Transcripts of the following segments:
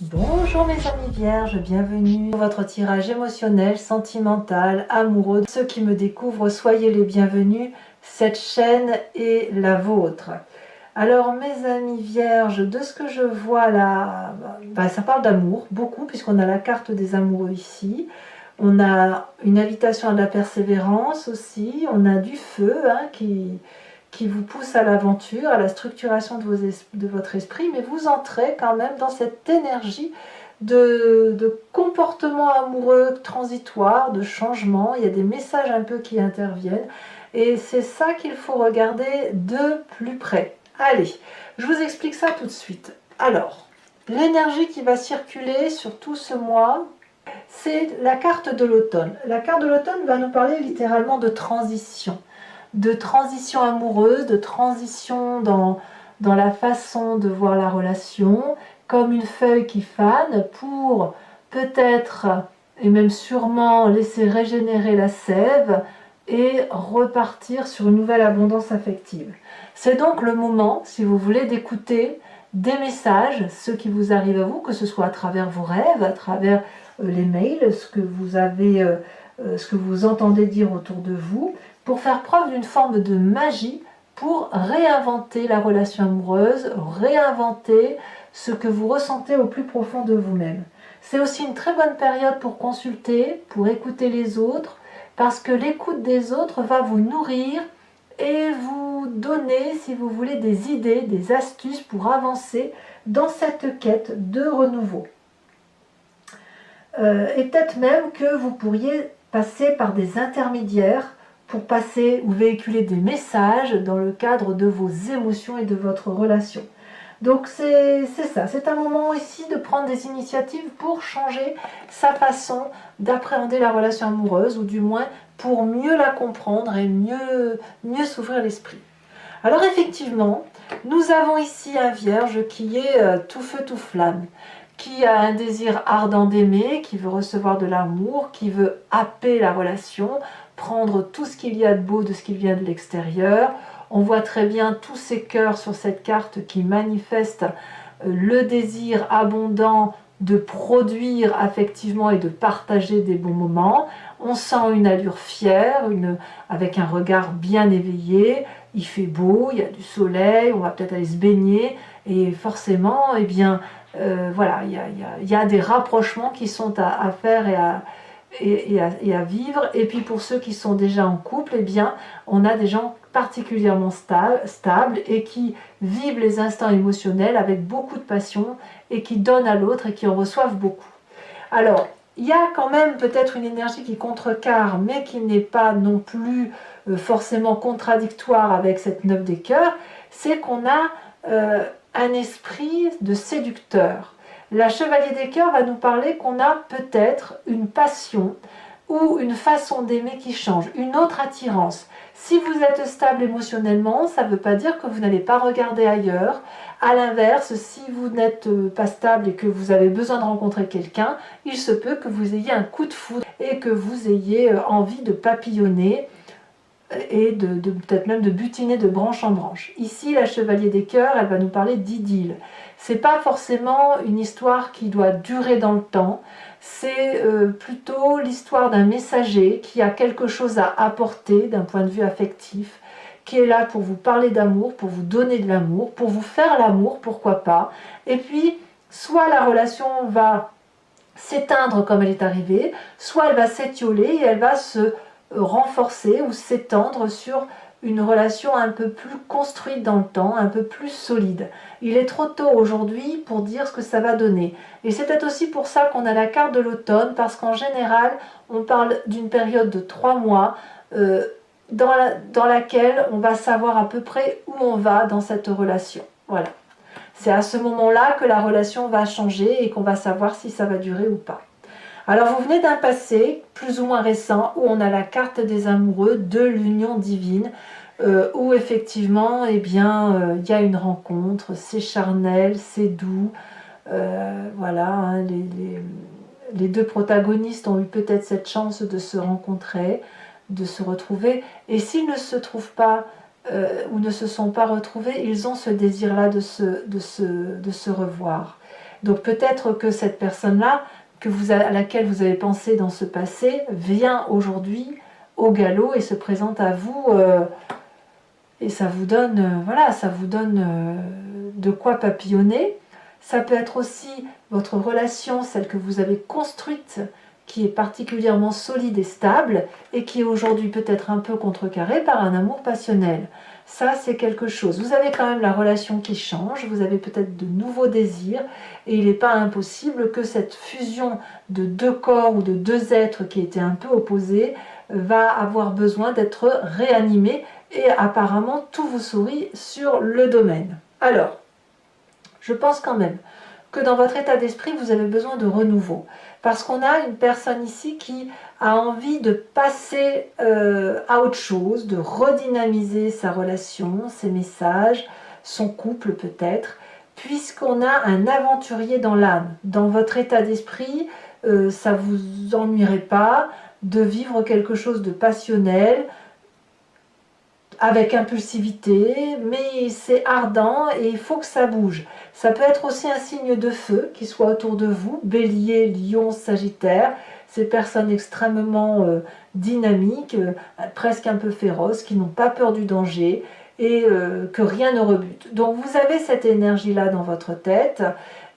Bonjour mes amis vierges, bienvenue dans votre tirage émotionnel, sentimental, amoureux. Ceux qui me découvrent, soyez les bienvenus, cette chaîne est la vôtre. Alors mes amis vierges, de ce que je vois là, ça parle d'amour, beaucoup, puisqu'on a la carte des amoureux ici. On a une invitation à la persévérance aussi, on a du feu qui vous pousse à l'aventure, à la structuration de votre esprit, mais vous entrez quand même dans cette énergie de comportement amoureux transitoire, de changement. Il y a des messages un peu qui interviennent, et c'est ça qu'il faut regarder de plus près. Allez, je vous explique ça tout de suite. Alors, l'énergie qui va circuler sur tout ce mois, c'est la carte de l'automne. La carte de l'automne va nous parler littéralement de transition amoureuse, de transition dans la façon de voir la relation, comme une feuille qui fane pour peut-être et même sûrement laisser régénérer la sève et repartir sur une nouvelle abondance affective. C'est donc le moment, si vous voulez, d'écouter des messages, ceux qui vous arrivent à vous, que ce soit à travers vos rêves, à travers les mails, ce que vous entendez dire autour de vous, pour faire preuve d'une forme de magie pour réinventer la relation amoureuse, réinventer ce que vous ressentez au plus profond de vous-même. C'est aussi une très bonne période pour consulter, pour écouter les autres, parce que l'écoute des autres va vous nourrir et vous donner, si vous voulez, des idées, des astuces pour avancer dans cette quête de renouveau. Et peut-être même que vous pourriez passer par des intermédiaires pour passer ou véhiculer des messages dans le cadre de vos émotions et de votre relation. Donc c'est ça, c'est un moment ici de prendre des initiatives pour changer sa façon d'appréhender la relation amoureuse, ou du moins pour mieux la comprendre et mieux s'ouvrir l'esprit. Alors effectivement, nous avons ici un vierge qui est tout feu tout flamme, qui a un désir ardent d'aimer, qui veut recevoir de l'amour, qui veut happer la relation, prendre tout ce qu'il y a de beau de ce qui vient de l'extérieur. On voit très bien tous ces cœurs sur cette carte qui manifestent le désir abondant de produire affectivement et de partager des bons moments. On sent une allure fière, avec un regard bien éveillé. Il fait beau, il y a du soleil, on va peut-être aller se baigner, et forcément, eh bien, voilà, il y a des rapprochements qui sont à faire et à vivre. Et puis pour ceux qui sont déjà en couple, eh bien, on a des gens particulièrement stables et qui vivent les instants émotionnels avec beaucoup de passion et qui donnent à l'autre et qui en reçoivent beaucoup. Alors, il y a quand même peut-être une énergie qui contrecarre, mais qui n'est pas non plus forcément contradictoire avec cette 9 des cœurs, c'est qu'on a un esprit de séducteur. La chevalier des cœurs va nous parler qu'on a peut-être une passion ou une façon d'aimer qui change, une autre attirance. Si vous êtes stable émotionnellement, ça ne veut pas dire que vous n'allez pas regarder ailleurs. À l'inverse, si vous n'êtes pas stable et que vous avez besoin de rencontrer quelqu'un, il se peut que vous ayez un coup de foudre et que vous ayez envie de papillonner et peut-être même de butiner de branche en branche. Ici, la chevalier des cœurs, elle va nous parler d'idylle. C'est pas forcément une histoire qui doit durer dans le temps, c'est plutôt l'histoire d'un messager qui a quelque chose à apporter d'un point de vue affectif, qui est là pour vous parler d'amour, pour vous donner de l'amour, pour vous faire l'amour, pourquoi pas. Et puis, soit la relation va s'éteindre comme elle est arrivée, soit elle va s'étioler et elle va se renforcer ou s'étendre sur une relation un peu plus construite dans le temps, un peu plus solide. Il est trop tôt aujourd'hui pour dire ce que ça va donner. Et c'est peut-être aussi pour ça qu'on a la carte de l'automne, parce qu'en général, on parle d'une période de 3 mois dans laquelle on va savoir à peu près où on va dans cette relation. Voilà. C'est à ce moment-là que la relation va changer et qu'on va savoir si ça va durer ou pas. Alors vous venez d'un passé plus ou moins récent où on a la carte des amoureux de l'union divine, où effectivement eh bien, y a une rencontre, c'est charnel, c'est doux, voilà, hein, les deux protagonistes ont eu peut-être cette chance de se rencontrer, de se retrouver, et s'ils ne se trouvent pas ou ne se sont pas retrouvés, ils ont ce désir-là de se revoir. Donc peut-être que cette personne-là, à laquelle vous avez pensé dans ce passé, vient aujourd'hui au galop et se présente à vous, et ça vous donne, voilà, ça vous donne de quoi papillonner. Ça peut être aussi votre relation, celle que vous avez construite, qui est particulièrement solide et stable, et qui est aujourd'hui peut-être un peu contrecarrée par un amour passionnel. Ça, c'est quelque chose. Vous avez quand même la relation qui change, vous avez peut-être de nouveaux désirs, et il n'est pas impossible que cette fusion de deux corps ou de deux êtres qui étaient un peu opposés va avoir besoin d'être réanimée, et apparemment tout vous sourit sur le domaine. Alors, je pense quand même que dans votre état d'esprit, vous avez besoin de renouveau. Parce qu'on a une personne ici qui a envie de passer à autre chose, de redynamiser sa relation, ses messages, son couple peut-être, puisqu'on a un aventurier dans l'âme. Dans votre état d'esprit, ça ne vous ennuierait pas de vivre quelque chose de passionnel, avec impulsivité, mais c'est ardent et il faut que ça bouge. Ça peut être aussi un signe de feu qui soit autour de vous, Bélier, Lion, Sagittaire, ces personnes extrêmement dynamiques, presque un peu féroces, qui n'ont pas peur du danger et que rien ne rebute. Donc vous avez cette énergie-là dans votre tête,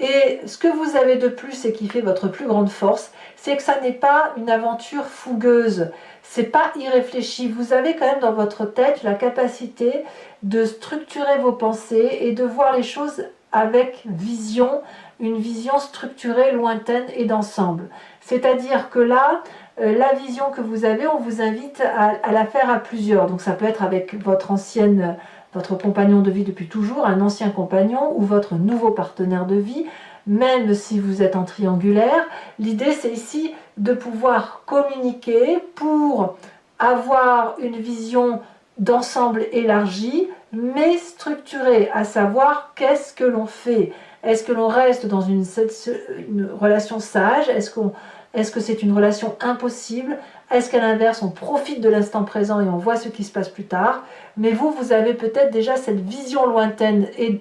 et ce que vous avez de plus et qui fait votre plus grande force, c'est que ça n'est pas une aventure fougueuse, c'est pas irréfléchi. Vous avez quand même dans votre tête la capacité de structurer vos pensées et de voir les choses avec vision, une vision structurée, lointaine et d'ensemble. C'est-à-dire que là, la vision que vous avez, on vous invite à la faire à plusieurs. Donc ça peut être avec votre compagnon de vie depuis toujours, un ancien compagnon ou votre nouveau partenaire de vie, même si vous êtes en triangulaire. L'idée, c'est ici de pouvoir communiquer pour avoir une vision d'ensemble élargie, mais structurée, à savoir qu'est-ce que l'on fait. Est-ce que l'on reste dans une relation sage? Est-ce que c'est une relation impossible? Est-ce qu'à l'inverse, on profite de l'instant présent et on voit ce qui se passe plus tard? Mais vous avez peut-être déjà cette vision lointaine et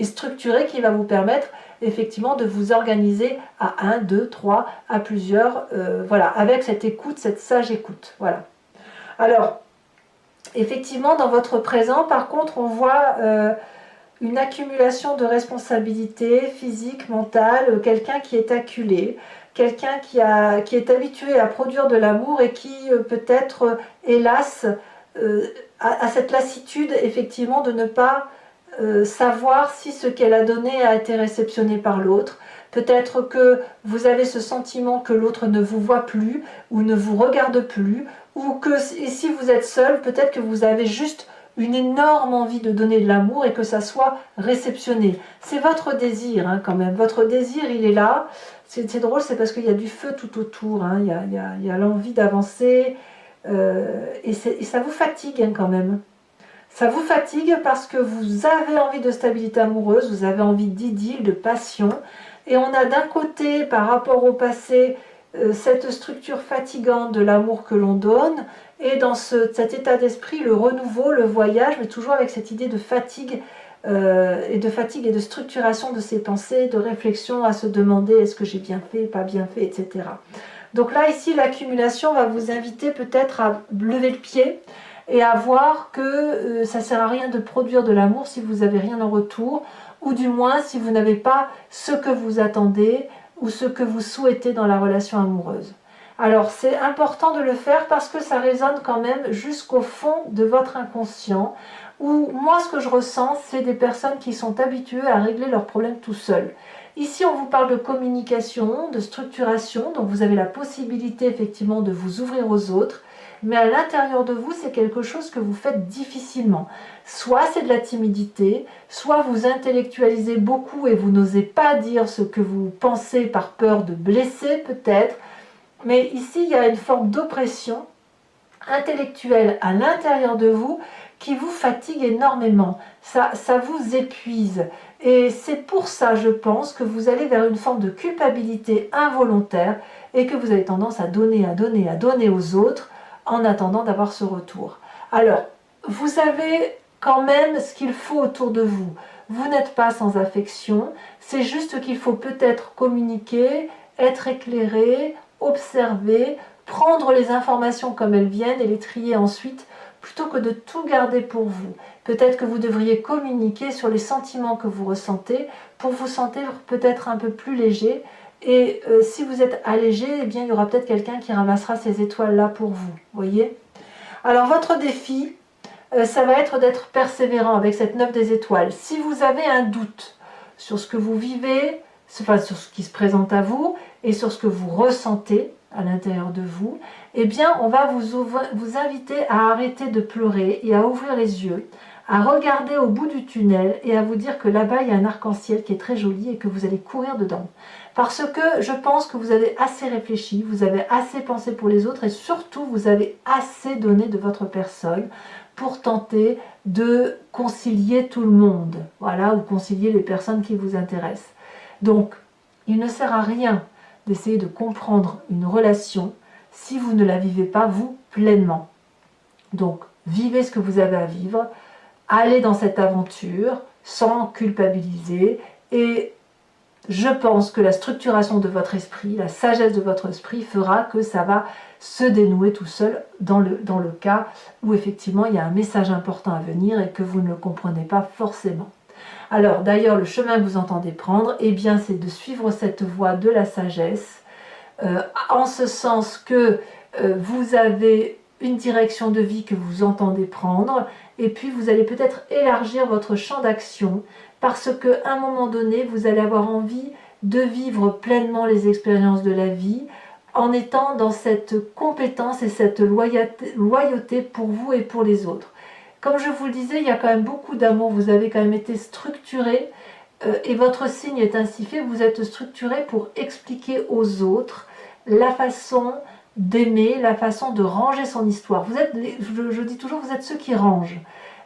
structurée qui va vous permettre effectivement de vous organiser à 1, 2, 3, à plusieurs, voilà, avec cette écoute, cette sage écoute. Voilà. Alors, effectivement, dans votre présent, par contre, on voit une accumulation de responsabilités physiques, mentales, quelqu'un qui est acculé, quelqu'un qui est habitué à produire de l'amour et qui peut-être, hélas, a cette lassitude effectivement de ne pas savoir si ce qu'elle a donné a été réceptionné par l'autre. Peut-être que vous avez ce sentiment que l'autre ne vous voit plus ou ne vous regarde plus, ou que et si vous êtes seul, peut-être que vous avez juste une énorme envie de donner de l'amour et que ça soit réceptionné. C'est votre désir hein, quand même, votre désir il est là. C'est drôle, c'est parce qu'il y a du feu tout autour, hein. Il y a l'envie d'avancer et ça vous fatigue hein, quand même. Ça vous fatigue parce que vous avez envie de stabilité amoureuse, vous avez envie d'idylle, de passion. Et on a d'un côté, par rapport au passé, cette structure fatigante de l'amour que l'on donne. Et dans cet état d'esprit, le renouveau, le voyage, mais toujours avec cette idée de fatigue et de structuration de ses pensées, de réflexion à se demander est-ce que j'ai bien fait, pas bien fait, etc. Donc là, ici, l'accumulation va vous inviter peut-être à lever le pied et à voir que ça ne sert à rien de produire de l'amour si vous n'avez rien en retour, ou du moins si vous n'avez pas ce que vous attendez ou ce que vous souhaitez dans la relation amoureuse. Alors c'est important de le faire parce que ça résonne quand même jusqu'au fond de votre inconscient, où moi ce que je ressens, c'est des personnes qui sont habituées à régler leurs problèmes tout seuls. Ici on vous parle de communication, de structuration, donc vous avez la possibilité effectivement de vous ouvrir aux autres, mais à l'intérieur de vous, c'est quelque chose que vous faites difficilement. Soit c'est de la timidité, soit vous intellectualisez beaucoup et vous n'osez pas dire ce que vous pensez par peur de blesser peut-être. Mais ici, il y a une forme d'oppression intellectuelle à l'intérieur de vous qui vous fatigue énormément. Ça vous épuise. Et c'est pour ça, je pense, que vous allez vers une forme de culpabilité involontaire et que vous avez tendance à donner, à donner, à donner aux autres en attendant d'avoir ce retour. Alors, vous avez quand même ce qu'il faut autour de vous. vous n'êtes pas sans affection, c'est juste qu'il faut peut-être communiquer, être éclairé, observer, prendre les informations comme elles viennent et les trier ensuite, plutôt que de tout garder pour vous. Peut-être que vous devriez communiquer sur les sentiments que vous ressentez pour vous sentir peut-être un peu plus léger. Et si vous êtes allégé, eh bien, il y aura peut-être quelqu'un qui ramassera ces étoiles-là pour vous. Voyez ? Alors, votre défi, ça va être d'être persévérant avec cette 9 des étoiles. Si vous avez un doute sur ce que vous vivez, enfin, sur ce qui se présente à vous et sur ce que vous ressentez à l'intérieur de vous, eh bien, on va vous inviter à arrêter de pleurer et à ouvrir les yeux, à regarder au bout du tunnel et à vous dire que là-bas, il y a un arc-en-ciel qui est très joli et que vous allez courir dedans. Parce que je pense que vous avez assez réfléchi, vous avez assez pensé pour les autres et surtout, vous avez assez donné de votre personne pour tenter de concilier tout le monde, voilà, ou concilier les personnes qui vous intéressent. Donc, il ne sert à rien d'essayer de comprendre une relation si vous ne la vivez pas, vous, pleinement. Donc, vivez ce que vous avez à vivre, allez dans cette aventure sans culpabiliser et je pense que la structuration de votre esprit, la sagesse de votre esprit fera que ça va se dénouer tout seul dans le cas où effectivement il y a un message important à venir et que vous ne le comprenez pas forcément. Alors d'ailleurs le chemin que vous entendez prendre, eh bien c'est de suivre cette voie de la sagesse, en ce sens que vous avez une direction de vie que vous entendez prendre et puis vous allez peut-être élargir votre champ d'action parce qu'à un moment donné, vous allez avoir envie de vivre pleinement les expériences de la vie en étant dans cette compétence et cette loyauté pour vous et pour les autres. Comme je vous le disais, il y a quand même beaucoup d'amour, vous avez quand même été structuré et votre signe est ainsi fait, vous êtes structuré pour expliquer aux autres la façon d'aimer, la façon de ranger son histoire. Vous êtes, je dis toujours, vous êtes ceux qui rangent,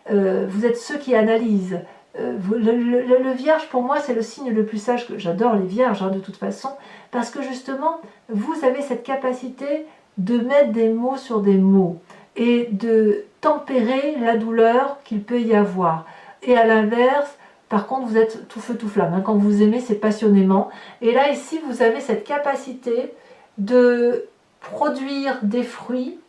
vous êtes ceux qui analysent. Le vierge, pour moi, c'est le signe le plus sage. J'adore les vierges, hein, de toute façon, parce que justement, vous avez cette capacité de mettre des mots sur des mots et de tempérer la douleur qu'il peut y avoir. Et à l'inverse, par contre, vous êtes tout feu, tout flamme. Hein. Quand vous aimez, c'est passionnément. Et là, ici, vous avez cette capacité de produire des fruits,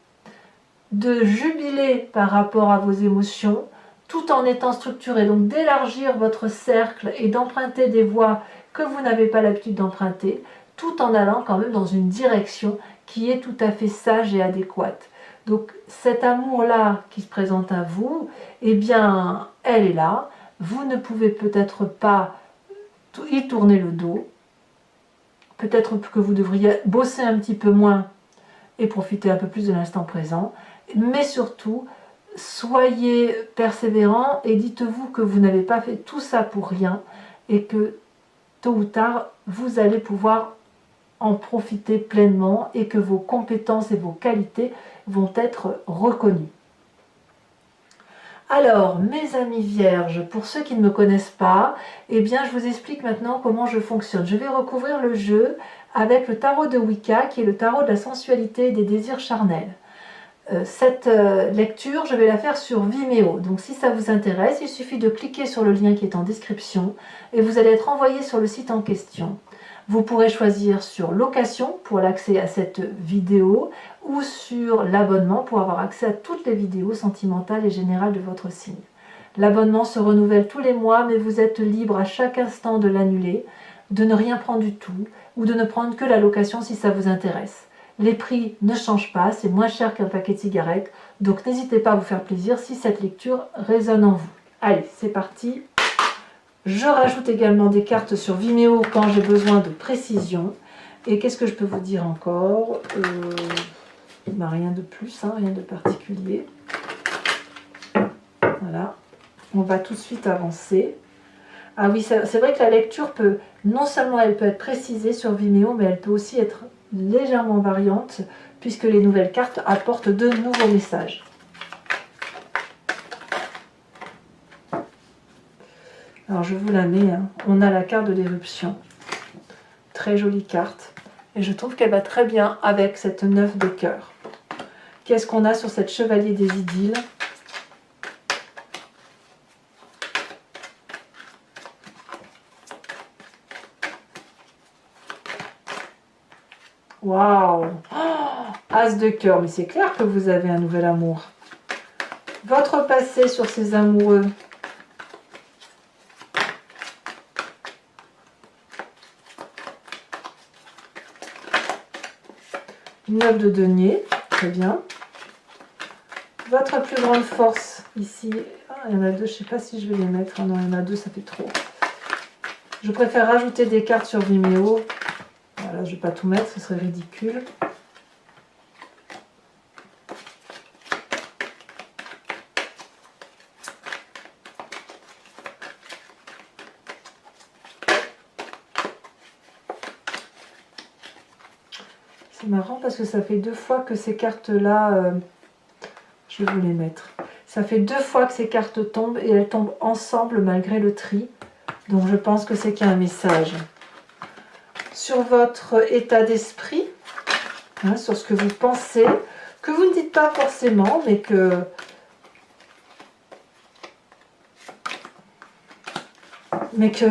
de jubiler par rapport à vos émotions, tout en étant structuré, donc d'élargir votre cercle et d'emprunter des voies que vous n'avez pas l'habitude d'emprunter, tout en allant quand même dans une direction qui est tout à fait sage et adéquate. Donc cet amour-là qui se présente à vous, eh bien, elle est là. Vous ne pouvez peut-être pas y tourner le dos. Peut-être que vous devriez bosser un petit peu moins et profiter un peu plus de l'instant présent. Mais surtout, soyez persévérants et dites-vous que vous n'avez pas fait tout ça pour rien et que tôt ou tard, vous allez pouvoir en profiter pleinement et que vos compétences et vos qualités vont être reconnues. Alors, mes amis vierges, pour ceux qui ne me connaissent pas, eh bien, je vous explique maintenant comment je fonctionne. Je vais recouvrir le jeu avec le tarot de Wicca, qui est le tarot de la sensualité et des désirs charnels. Cette lecture, je vais la faire sur Vimeo. Donc, si ça vous intéresse, il suffit de cliquer sur le lien qui est en description et vous allez être envoyé sur le site en question. Vous pourrez choisir sur location pour l'accès à cette vidéo ou sur l'abonnement pour avoir accès à toutes les vidéos sentimentales et générales de votre signe. L'abonnement se renouvelle tous les mois, mais vous êtes libre à chaque instant de l'annuler, de ne rien prendre du tout ou de ne prendre que la location si ça vous intéresse. Les prix ne changent pas, c'est moins cher qu'un paquet de cigarettes, donc n'hésitez pas à vous faire plaisir si cette lecture résonne en vous. Allez, c'est parti. Je rajoute également des cartes sur Vimeo quand j'ai besoin de précision. Et qu'est-ce que je peux vous dire encore rien de plus, hein, rien de particulier. Voilà, on va tout de suite avancer. Ah oui, c'est vrai que la lecture peut, non seulement elle peut être précisée sur Vimeo, mais elle peut aussi être légèrement variante, puisque les nouvelles cartes apportent de nouveaux messages. Alors je vous la mets, hein. On a la carte de l'éruption, très jolie carte, et je trouve qu'elle va très bien avec cette 9 de cœur. Qu'est-ce qu'on a sur cette chevalier des idylles? Waouh! Oh, As de cœur, mais c'est clair que vous avez un nouvel amour. Votre passé sur ces amoureux. 9 de denier, très bien. Votre plus grande force, ici, il y en a deux, je ne sais pas si je vais les mettre. Ah non, il y en a deux, ça fait trop. Je préfère rajouter des cartes sur Vimeo. Voilà, je ne vais pas tout mettre, ce serait ridicule. C'est marrant parce que ça fait 2 fois que ces cartes-là, je vais vous les mettre. Ça fait 2 fois que ces cartes tombent et elles tombent ensemble malgré le tri. Donc je pense que c'est qu'il y a un message. Sur votre état d'esprit, hein, sur ce que vous pensez, que vous ne dites pas forcément, mais que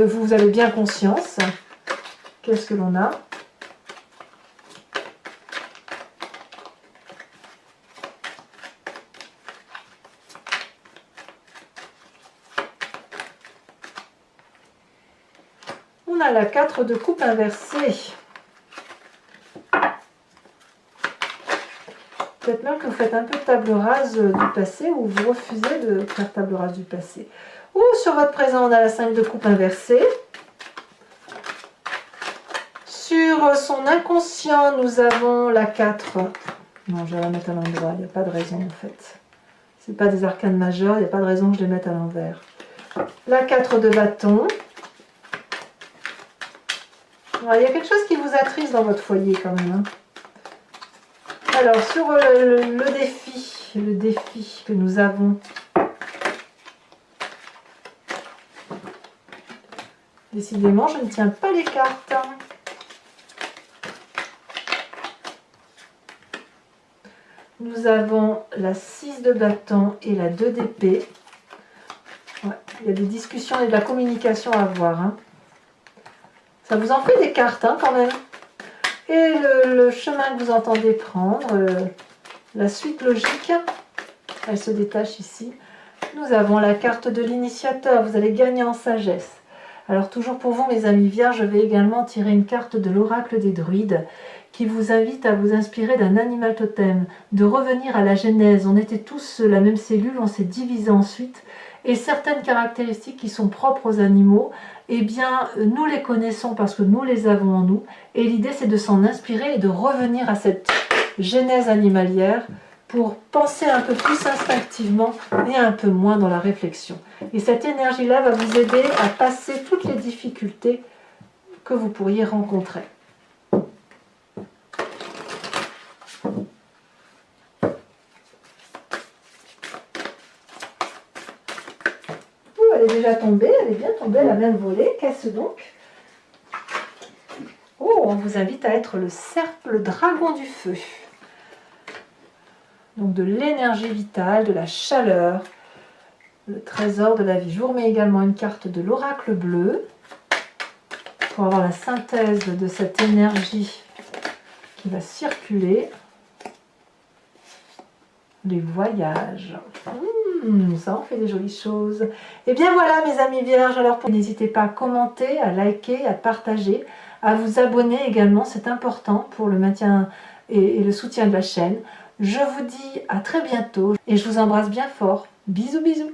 vous avez bien conscience. Qu'est-ce que l'on a ? On a la 4 de coupe inversée. Peut-être même que vous faites un peu de table rase du passé ou vous refusez de faire table rase du passé. Ou sur votre présent, on a la 5 de coupe inversée. Sur son inconscient, nous avons la 4. Non, je vais la mettre à l'endroit, il n'y a pas de raison en fait. Ce n'est pas des arcanes majeures, il n'y a pas de raison que je les mette à l'envers. La 4 de bâton. Il y a quelque chose qui vous attriste dans votre foyer quand même. Alors, sur le défi que nous avons, décidément, je ne tiens pas les cartes. Nous avons la 6 de bâton et la 2 d'épée. Ouais, il y a des discussions et de la communication à avoir. Ça vous en fait des cartes quand même. Et le chemin que vous entendez prendre, la suite logique, elle se détache ici. Nous avons la carte de l'initiateur, vous allez gagner en sagesse. Alors toujours pour vous mes amis vierges, je vais également tirer une carte de l'oracle des druides qui vous invite à vous inspirer d'un animal totem, de revenir à la genèse. On était tous la même cellule, on s'est divisé ensuite. Et certaines caractéristiques qui sont propres aux animaux, eh bien, nous les connaissons parce que nous les avons en nous. Et l'idée, c'est de s'en inspirer et de revenir à cette genèse animalière pour penser un peu plus instinctivement et un peu moins dans la réflexion. Et cette énergie-là va vous aider à passer toutes les difficultés que vous pourriez rencontrer. Elle est déjà tombée, elle est bien tombée, elle a même volé. Qu'est-ce donc? Oh, on vous invite à être le dragon du feu. Donc de l'énergie vitale, de la chaleur, le trésor de la vie. Je vous remets également une carte de l'oracle bleu pour avoir la synthèse de cette énergie qui va circuler. Les voyages. Ça en fait des jolies choses. Et bien voilà mes amis vierges, alors n'hésitez pas à commenter, à liker, à partager, à vous abonner également, c'est important pour le maintien et le soutien de la chaîne. Je vous dis à très bientôt et je vous embrasse bien fort. Bisous bisous.